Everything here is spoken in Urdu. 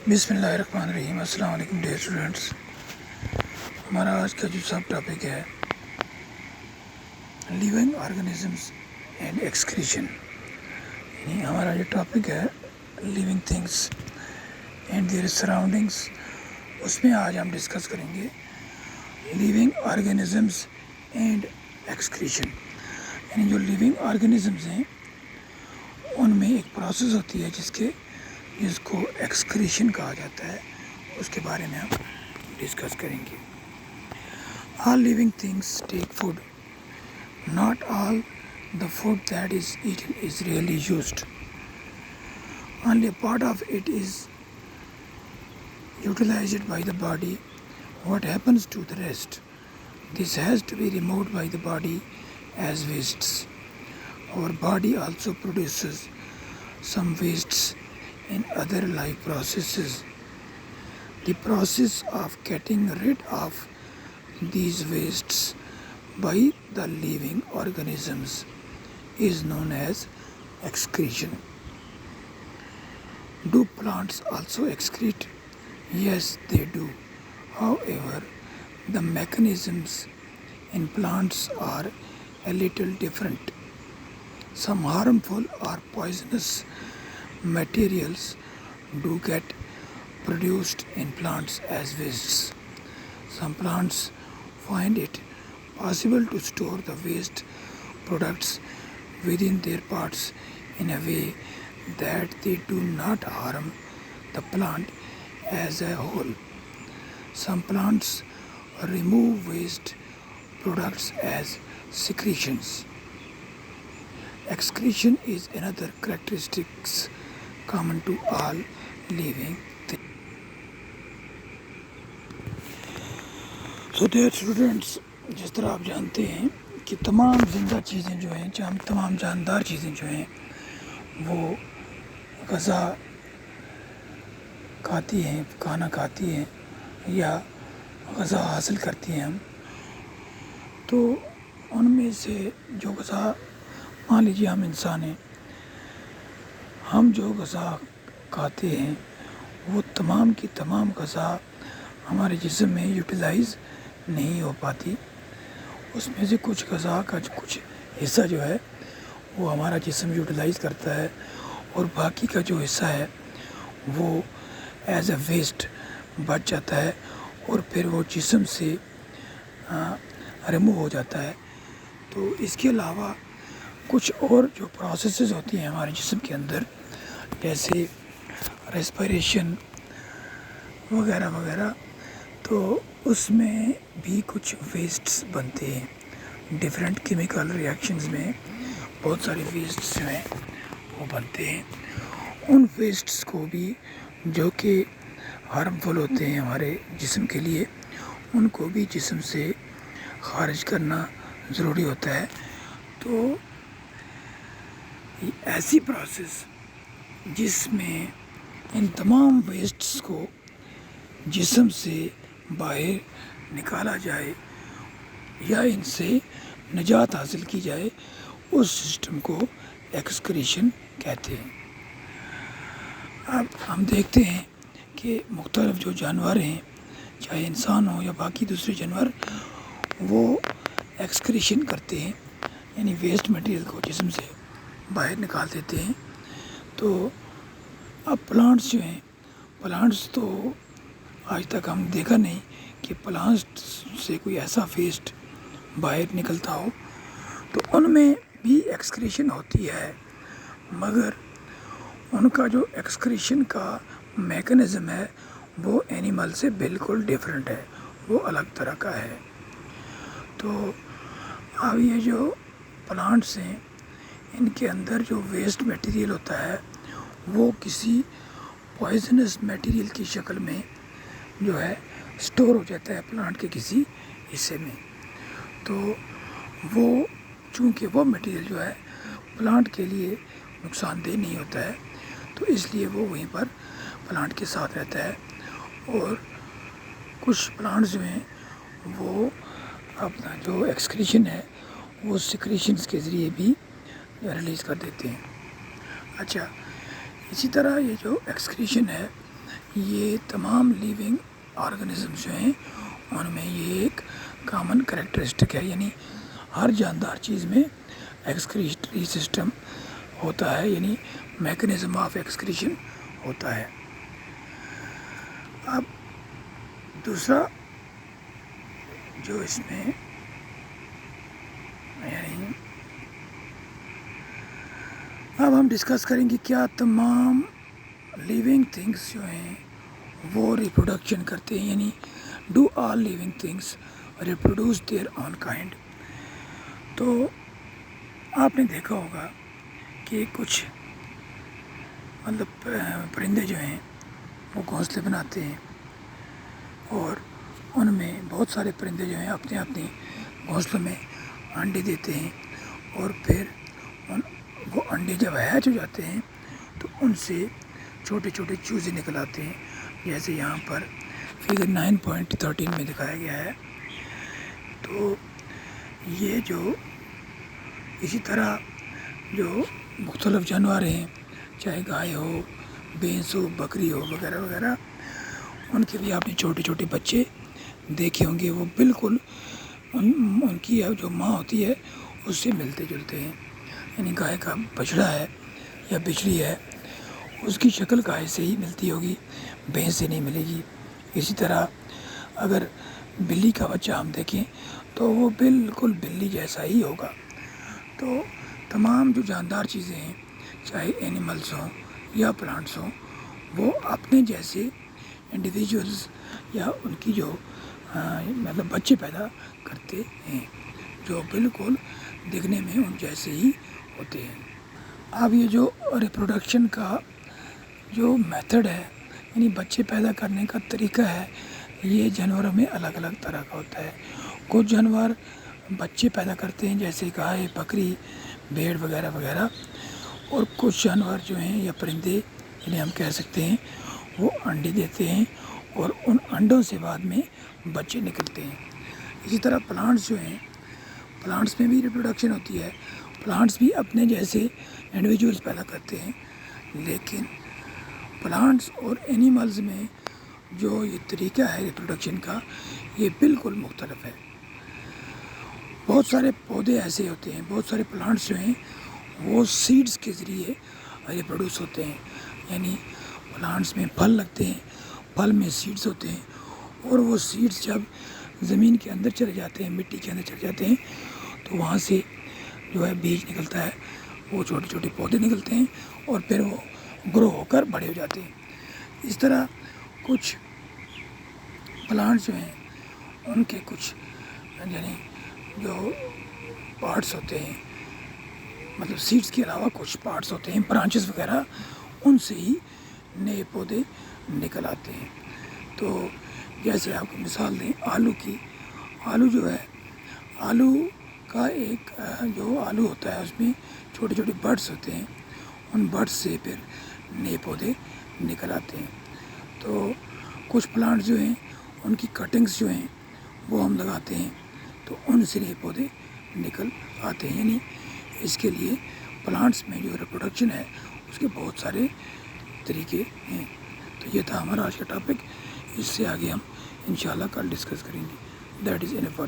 بسم اللہ الرحمن الرحیم۔ السلام علیکم ڈیئر اسٹوڈنٹس۔ ہمارا آج کا جو سب ٹاپک ہے لیونگ آرگنزمس اینڈ ایکسکریشن، یعنی ہمارا جو ٹاپک ہے living things and their surroundings, اس میں آج ہم ڈسکس کریں گے لیونگ آرگنزمس اینڈ ایکسکریشن۔ یعنی جو لیونگ آرگنزمس ہیں ان میں ایک پروسیس ہوتی ہے جس کو ایکسکریشن کہا جاتا ہے، اس کے بارے میں ہم ڈسکس کریں گے۔ All living things take food, not all the food that is eaten is really used. Only a part of it is utilized by the body. What happens to the rest? This has to be removed by the body as wastes. Our body also produces some wastes in other life processes. The process of getting rid of these wastes by the living organisms is known as excretion. Do plants also excrete? Yes, they do. However, the mechanisms in plants are a little different. Some harmful or poisonous materials do get produced in plants as wastes. Some plants find it possible to store the waste products within their parts in a way that they do not harm the plant as a whole. Some plants remove waste products as secretions. Excretion is another characteristic common to all living things. So dear students, جس طرح آپ جانتے ہیں کہ تمام زندہ چیزیں جو ہیں، تمام جاندار چیزیں جو ہیں وہ غذا کھاتی ہیں، کھانا کھاتی ہیں یا غذا حاصل کرتی ہیں ہم، تو ان میں سے جو غذا، مان لیجیے ہم انسان ہیں، ہم جو غذا کھاتے ہیں وہ تمام کی تمام غذا ہمارے جسم میں یوٹیلائز نہیں ہو پاتی۔ اس میں سے کچھ غذا کا کچھ حصہ جو ہے وہ ہمارا جسم یوٹیلائز کرتا ہے، اور باقی کا جو حصہ ہے وہ ایز اے ویسٹ بچ جاتا ہے، اور پھر وہ جسم سے ریموو ہو جاتا ہے۔ تو اس کے علاوہ کچھ اور جو پروسیسز ہوتی ہیں ہمارے جسم کے اندر، جیسے ریسپائریشن وغیرہ وغیرہ، تو اس میں بھی کچھ ویسٹس بنتے ہیں۔ ڈفرینٹ کیمیکل ریئیکشنز میں بہت سارے ویسٹس جو ہیں وہ بنتے ہیں۔ ان ویسٹس کو بھی، جو کہ ہارمفل ہوتے ہیں ہمارے جسم کے لیے، ان کو بھی جسم سے خارج کرنا ضروری ہوتا ہے۔ تو ایسی پروسیس جس میں ان تمام ویسٹس کو جسم سے باہر نکالا جائے یا ان سے نجات حاصل کی جائے، اس سسٹم کو ایکسکریشن کہتے ہیں۔ اب ہم دیکھتے ہیں کہ مختلف جو جانور ہیں، چاہے انسان ہو یا باقی دوسرے جانور، وہ ایکسکریشن کرتے ہیں، یعنی ویسٹ مٹیریل کو جسم سے باہر نکال دیتے ہیں۔ تو اب پلانٹس جو ہیں، پلانٹس تو آج تک ہم دیکھا نہیں کہ پلانٹس سے کوئی ایسا ویسٹ باہر نکلتا ہو، تو ان میں بھی ایکسکریشن ہوتی ہے، مگر ان کا جو ایکسکریشن کا میکانزم ہے وہ اینیمل سے بالکل ڈیفرنٹ ہے، وہ الگ طرح کا ہے۔ تو اب یہ جو پلانٹس ہیں، ان کے اندر جو ویسٹ میٹیریل ہوتا ہے وہ کسی پوائزنس میٹیریل کی شکل میں جو ہے سٹور ہو جاتا ہے پلانٹ کے کسی حصے میں۔ تو وہ چونکہ وہ میٹیریل جو ہے پلانٹ کے لیے نقصان دہ نہیں ہوتا ہے، تو اس لیے وہ وہیں پر پلانٹ کے ساتھ رہتا ہے، اور کچھ پلانٹس جو ہیں وہ اپنا جو ایکسکریشن ہے وہ سیکریشنز کے ذریعے بھی ریلیز کر دیتے ہیں۔ اچھا، اسی طرح یہ جو ایکسکریشن ہے یہ تمام لیونگ آرگنزمز جو ہیں ان میں یہ ایک کامن کریکٹرسٹک ہے، یعنی ہر جاندار چیز میں ایکسکریٹری سسٹم ہوتا ہے، یعنی میکنزم آف ایکسکریشن ہوتا ہے۔ اب دوسرا جو اس میں یعنی اب ہم ڈسکس کریں گے کیا تمام لیونگ تھنگس جو ہیں وہ ریپروڈکشن کرتے ہیں، یعنی do all living things reproduce their own kind. تو آپ نے دیکھا ہوگا کہ کچھ مطلب پرندے جو ہیں وہ گھونسلے بناتے ہیں اور ان میں بہت سارے پرندے جو ہیں اپنے اپنے گھونسلوں میں انڈے دیتے ہیں، اور پھر وہ انڈے جب ہیچ ہو جاتے ہیں تو ان سے چھوٹے چھوٹے چوزے نکل آتے ہیں، جیسے یہاں پر فگر 9.13 میں دکھایا گیا ہے۔ تو یہ جو اسی طرح جو مختلف جانور ہیں، چاہے گائے ہو، بھینس ہو، بکری ہو وغیرہ وغیرہ، ان کے بھی آپ نے چھوٹے چھوٹے بچے دیکھے ہوں گے، وہ بالکل ان کی جو ماں ہوتی ہے اس سے ملتے جلتے ہیں، یعنی گائے کا بچڑا ہے یا بچڑی ہے اس کی شکل گائے سے ہی ملتی ہوگی، بھینس سے نہیں ملے گی۔ اسی طرح اگر بلی کا بچہ ہم دیکھیں تو وہ بالکل بلی جیسا ہی ہوگا۔ تو تمام جو جاندار چیزیں ہیں، چاہے اینیملز ہوں یا پلانٹس ہوں، وہ اپنے جیسے انڈیویجولز یا ان کی جو مطلب بچے پیدا کرتے ہیں جو بالکل دکھنے میں ان جیسے ہی ہوتے ہیں۔ اب یہ جو ریپروڈکشن کا جو میتھڈ ہے، یعنی بچے پیدا کرنے کا طریقہ ہے، یہ جانوروں میں الگ الگ طرح کا ہوتا ہے۔ کچھ جانور بچے پیدا کرتے ہیں جیسے گائے، بکری، بھیڑ وغیرہ وغیرہ، اور کچھ جانور جو ہیں یا پرندے جنہیں ہم کہہ سکتے ہیں وہ انڈے دیتے ہیں اور ان انڈوں سے بعد میں بچے نکلتے ہیں۔ اسی طرح پلانٹس جو ہیں، پلانٹس میں بھی ریپروڈکشن ہوتی ہے، پلانٹس بھی اپنے جیسے انڈیویجولز پیدا کرتے ہیں، لیکن پلانٹس اور اینیملز میں جو یہ طریقہ ہے ریپروڈکشن کا یہ بالکل مختلف ہے۔ بہت سارے پودے ایسے ہوتے ہیں، بہت سارے پلانٹس جو ہیں وہ سیڈز کے ذریعے ریپروڈیوس ہوتے ہیں، یعنی پلانٹس میں پھل لگتے ہیں، پھل میں سیڈز ہوتے ہیں، اور وہ سیڈز جب زمین کے اندر چلے جاتے ہیں، مٹی کے اندر چلے جاتے ہیں تو وہاں سے جو ہے بیج نکلتا ہے، وہ چھوٹے چھوٹے پودے نکلتے ہیں اور پھر وہ گرو ہو کر بڑے ہو جاتے ہیں۔ اس طرح کچھ پلانٹس جو ہیں ان کے کچھ یعنی جو پارٹس ہوتے ہیں، مطلب سیڈز کے علاوہ کچھ پارٹس ہوتے ہیں، برانچز وغیرہ، ان سے ہی نئے پودے نکل آتے ہیں۔ تو جیسے آپ کو مثال دیں آلو کی، آلو جو ہے، آلو کا ایک جو آلو ہوتا ہے اس میں چھوٹے چھوٹے بڈس ہوتے ہیں، ان بڈس سے پھر نئے پودے نکل آتے ہیں۔ تو کچھ پلانٹس جو ہیں ان کی کٹنگز جو ہیں وہ ہم لگاتے ہیں تو ان سے نئے پودے نکل آتے ہیں، یعنی اس کے لیے پلانٹس میں جو ریپروڈکشن ہے اس کے بہت سارے طریقے ہیں۔ تو یہ تھا ہمارا آج کا ٹاپک، اس سے آگے ہم انشاءاللہ کل ڈسکس کریں گے۔ That is enough for